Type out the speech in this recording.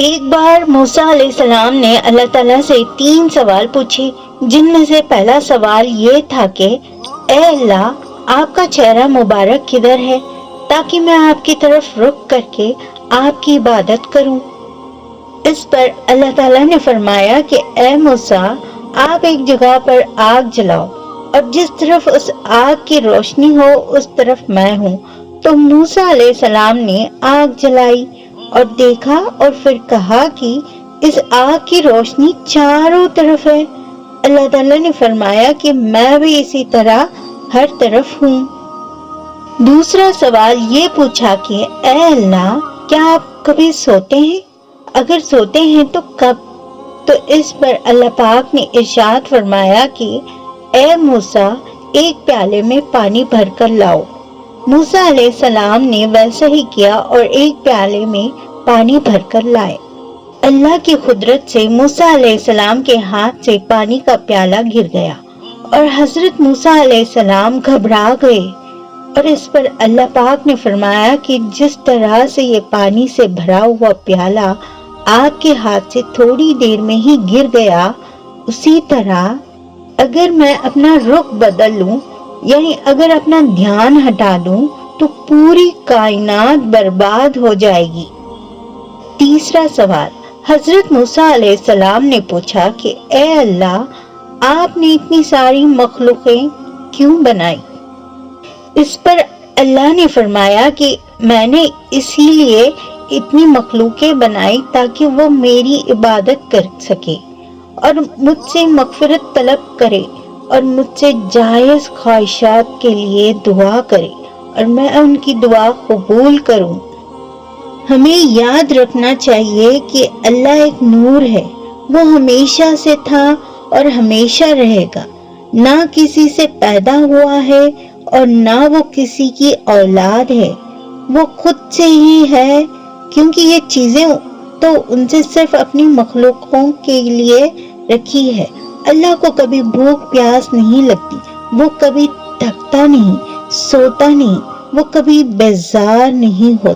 ایک بار موسیٰ علیہ السلام نے اللہ تعالیٰ سے 3 سوال پوچھے، جن میں سے پہلا سوال یہ تھا کہ اے اللہ، آپ کا چہرہ مبارک کدھر ہے تاکہ میں آپ کی طرف رخ کر کے آپ کی عبادت کروں۔ اس پر اللہ تعالیٰ نے فرمایا کہ اے موسیٰ، آپ ایک جگہ پر آگ جلاؤ اور جس طرف اس آگ کی روشنی ہو اس طرف میں ہوں۔ تو موسیٰ علیہ السلام نے آگ جلائی اور دیکھا اور پھر کہا کہ اس آگ کی روشنی چاروں طرف ہے۔ اللہ تعالیٰ نے فرمایا کہ میں بھی اسی طرح ہر طرف ہوں۔ دوسرا سوال یہ پوچھا کہ اے اللہ، کیا آپ کبھی سوتے ہیں؟ اگر سوتے ہیں تو کب؟ تو اس پر اللہ پاک نے ارشاد فرمایا کہ اے موسیٰ، ایک پیالے میں پانی بھر کر لاؤ۔ موسیٰ علیہ السلام نے ویسا ہی کیا اور ایک پیالے میں پانی بھر کر لائے۔ اللہ کی قدرت سے موسیٰ علیہ السلام کے ہاتھ سے پانی کا پیالہ گر گیا اور حضرت موسیٰ علیہ السلام گھبرا گئے، اور اس پر اللہ پاک نے فرمایا کہ جس طرح سے یہ پانی سے بھرا ہوا پیالہ آپ کے ہاتھ سے تھوڑی دیر میں ہی گر گیا، اسی طرح اگر میں اپنا رخ بدل لوں، یعنی اگر اپنا دھیان ہٹا دوں، تو پوری کائنات برباد ہو جائے گی۔ تیسرا سوال حضرت موسیٰ علیہ السلام نے پوچھا کہ اے اللہ، آپ نے اتنی ساری مخلوقیں کیوں بنائی؟ اس پر اللہ نے فرمایا کہ میں نے اسی لیے اتنی مخلوقیں بنائی تاکہ وہ میری عبادت کر سکے اور مجھ سے مغفرت طلب کرے اور مجھ سے جائز خواہشات کے لیے دعا کرے اور میں ان کی دعا قبول کروں۔ ہمیں یاد رکھنا چاہیے کہ اللہ ایک نور ہے، وہ ہمیشہ سے تھا اور ہمیشہ رہے گا، نہ کسی سے پیدا ہوا ہے اور نہ وہ کسی کی اولاد ہے، وہ خود سے ہی ہے، کیونکہ یہ چیزیں تو ان سے صرف اپنی مخلوقوں کے لیے رکھی ہے۔ اللہ کو کبھی بھوک پیاس نہیں لگتی، وہ کبھی تھکتا نہیں، سوتا نہیں، وہ کبھی بیزار نہیں ہوتا۔